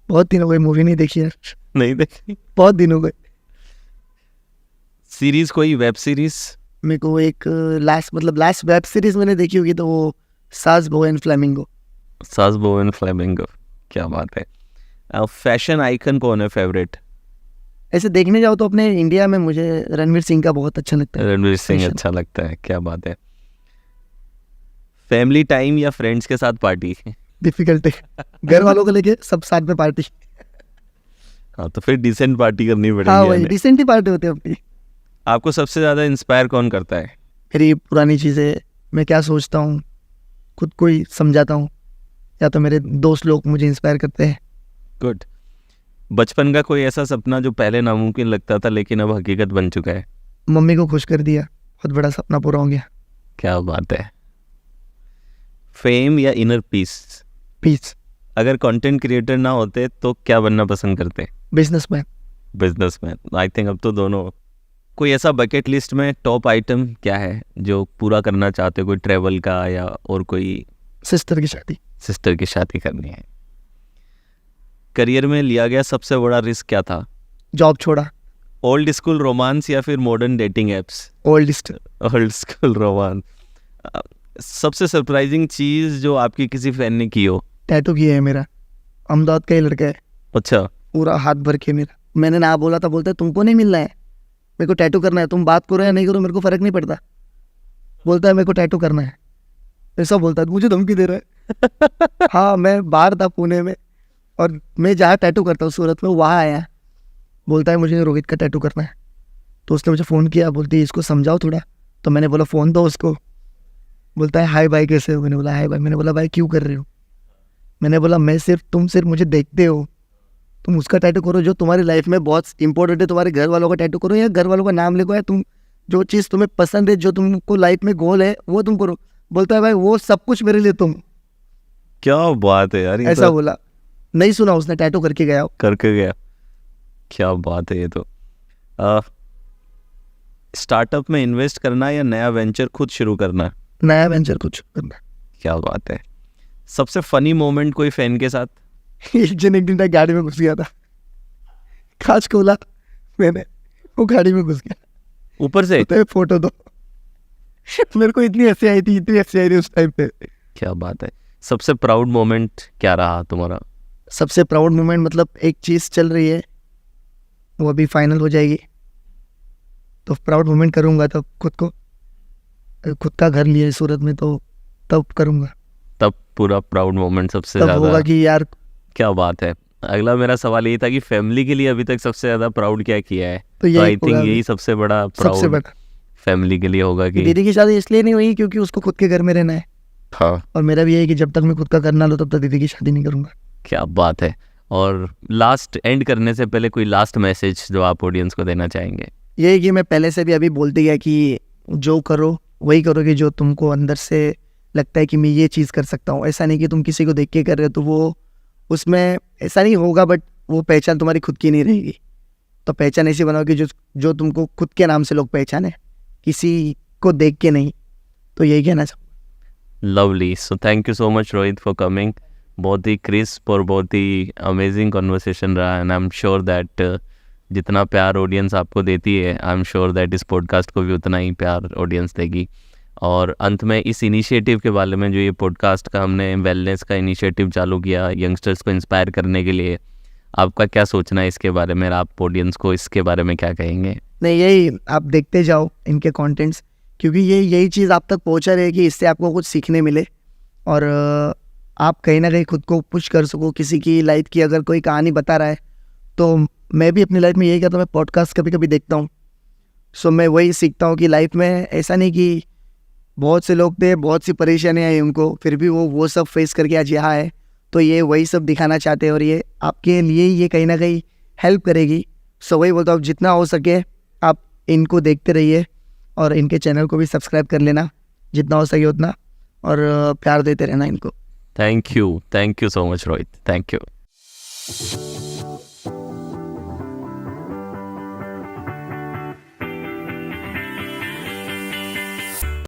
बहुत दिन हो गए मूवी नहीं देखी यार, नहीं देखी? बहुत दिन हो गए। सीरीज, कोई वेब सीरीज? मेरे को एक लास्ट वेब सीरीज मैंने देखी होगी तो वो सास बहू एंड फ्लेमिंगो। सास बहू एंड फ्लेमिंगो, क्या बात है। फैशन आइकन कौन है फेवरेट? ऐसे देखने जाओ तो अपने इंडिया में मुझे रणवीर सिंह का बहुत अच्छा लगता है। रणवीर सिंह Fashion। अच्छा लगता है, क्या बात है। फैमिली टाइम या फ्रेंड्स के साथ पार्टी? डिफिकल्ट है, घर वालों को लेके सब साथ में पार्टी। हाँ, तो फिर डिसेंट पार्टी करनी हाँ पड़ेगी वही हमें। डिसेंट ही पार्टी होती है अपनी। आपको सबसे ज़्यादा इंस्पायर कौन करता है? मेरी पुरानी चीज़ें, मैं क्या सोचता हूँ खुद को ही समझाता हूँ, या तो मेरे दोस्त लोग मुझे इंस्पायर करते हैं। गुड। बचपन का कोई ऐसा सपना जो पहले नामुमकिन लगता था लेकिन अब हकीकत बन चुका है? मम्मी को खुश कर दिया, बहुत बड़ा सपना पूरा हो गया। क्या बात है। फेम या इनर पीस? पीस। अगर कंटेंट क्रिएटर ना होते तो क्या बनना पसंद करते? बिजनेसमैन। बिजनेसमैन। आई थिंक अब तो दोनों। कोई ऐसा बकेट लिस्ट में टॉप आइटम क्या है जो पूरा करना चाहते हो? कोई ट्रैवल का या और कोई? सिस्टर की शादी। सिस्टर की शादी करनी है। करियर में लिया गया सबसे बड़ा रिस्क क्या था? जॉब छोड़ा। ओल्ड स्कूल रोमांस या फिर modern dating apps? Old style. Old school romance. सबसे सरप्राइजिंग चीज़ जो आपकी किसी फैन ने की हो? टैटू किया है मेरा, अहमदाबाद का ही लड़का है, अच्छा। पूरा हाथ भर के मेरा। मैंने ना बोला था, बोलता है तुमको नहीं मिलना है, मेरे को टैटू करना है, तुम बात करो या नहीं करो मेरे को फ़र्क नहीं पड़ता, बोलता है मेरे को टैटू करना है, ऐसा बोलता है। मुझे धमकी दे रहा है। हाँ, मैं बाहर था पुणे में, और मैं जहाँ टैटू करता हूँ सूरत में, वहाँ आया, बोलता है मुझे रोहित का टैटू करना है। तो उसने मुझे फ़ोन किया, बोलती है इसको समझाओ थोड़ा। तो मैंने बोला फ़ोन दो उसको। बोलता है हाय भाई कैसे हो? मैंने बोला हाय भाई। मैंने बोला भाई क्यों कर रहे हो? मैंने बोला तुम सिर्फ मुझे देखते हो, तुम उसका टैटू करो जो तुम्हारी लाइफ में बहुत इंपॉर्टेंट है, तुम्हारे घर वालों का टैटू करो या घर वालों का नाम लिखो, या तुम जो चीज़ तुम्हें पसंद है, जो तुमको लाइफ में गोल है वो तुम करो। बोलता है भाई वो सब कुछ मेरे लिए तुम। क्या बात है यार, ये ऐसा तो बोला, नहीं सुना उसने, टैटू करके गया वो। करके गया। क्या बात है ये तो। स्टार्टअप में इन्वेस्ट करना या नया वेंचर खुद शुरू करना? नया वेंचर कुछ करना। क्या बात है। सबसे फनी मोमेंट कोई फैन के साथ? एक दिन तक गाड़ी में घुस गया था, कांच खोला मैंने, वो गाड़ी में घुस गया, ऊपर से? तो फोटो दो। मेरे को इतनी हंसी आई थी उस टाइम पे। क्या बात है। सबसे प्राउड मोमेंट क्या रहा तुम्हारा? सबसे प्राउड मोमेंट मतलब एक चीज़ चल रही है, वो अभी फाइनल हो जाएगी, तो प्राउड मोमेंट करूँगा तब खुद का घर लिया है सूरत में, तो तब करूँगा, तब पूरा प्राउड मोमेंट सबसे तब ज़्यादा। होगा कि यार। क्या बात है। अगला मेरा सवाल ये था कि फैमिली के लिए अभी तक सबसे ज़्यादा प्राउड क्या किया है? तो तो आई यही थिंक होगा यही सबसे बड़ा सबसे प्राउड बड़ा। फैमिली के लिए होगा कि दीदी की शादी इसलिए नहीं हुई क्योंकि उसको खुद के घर में रहना है, हाँ। और मेरा भी यही है कि जब तक मैं खुद का घर ना लो तब तक दीदी की शादी नहीं करूँगा। क्या बात है। और लास्ट एंड करने से पहले कोई लास्ट मैसेज जो आप ऑडियंस को देना चाहेंगे? यही कि मैं पहले से भी अभी बोलते गया कि जो करो वही करोगे जो तुमको अंदर से लगता है कि मैं ये चीज़ कर सकता हूँ। ऐसा नहीं कि तुम किसी को देख के कर रहे हो तो वो उसमें ऐसा नहीं होगा, बट वो पहचान तुम्हारी खुद की नहीं रहेगी। तो पहचान ऐसी बनाओ कि जो तुमको खुद के नाम से लोग पहचाने, किसी को देख के नहीं। तो यही कहना चाहूँ। Lovely. So thank you so much Rohit for coming. बहुत ही क्रिस्प और बहुत ही अमेजिंग कन्वर्सेशन रहा, and I am sure that जितना प्यार ऑडियंस आपको देती है, आई एम श्योर दैट इस पॉडकास्ट को भी उतना ही प्यार ऑडियंस देगी। और अंत में इस इनिशिएटिव के बारे में, जो ये पॉडकास्ट का हमने वेलनेस का इनिशिएटिव चालू किया यंगस्टर्स को इंस्पायर करने के लिए, आपका क्या सोचना है इसके बारे में? आप ऑडियंस को इसके बारे में क्या कहेंगे? नहीं, यही आप देखते जाओ इनके कंटेंट्स, क्योंकि यही चीज़ आप तक पहुंचा रहे कि इससे आपको कुछ सीखने मिले, और आप कहीं ना कहीं खुद को पुश कर सको। किसी की लाइफ की अगर कोई कहानी बता रहा है, तो मैं भी अपनी लाइफ में यही करता हूँ, मैं पॉडकास्ट कभी कभी देखता हूँ। सो मैं वही सीखता हूँ कि लाइफ में ऐसा नहीं कि बहुत से लोग थे, बहुत सी परेशानियाँ आई उनको, फिर भी वो सब फेस करके आज यहाँ है। तो ये वही सब दिखाना चाहते हैं, और ये आपके लिए ये कहीं ना कहीं हेल्प करेगी। सो वही बोलता हूँ, जितना हो सके आप इनको देखते रहिए और इनके चैनल को भी सब्सक्राइब कर लेना जितना हो सके उतना, और प्यार देते रहना इनको। Thank you so much Rohit, thank you.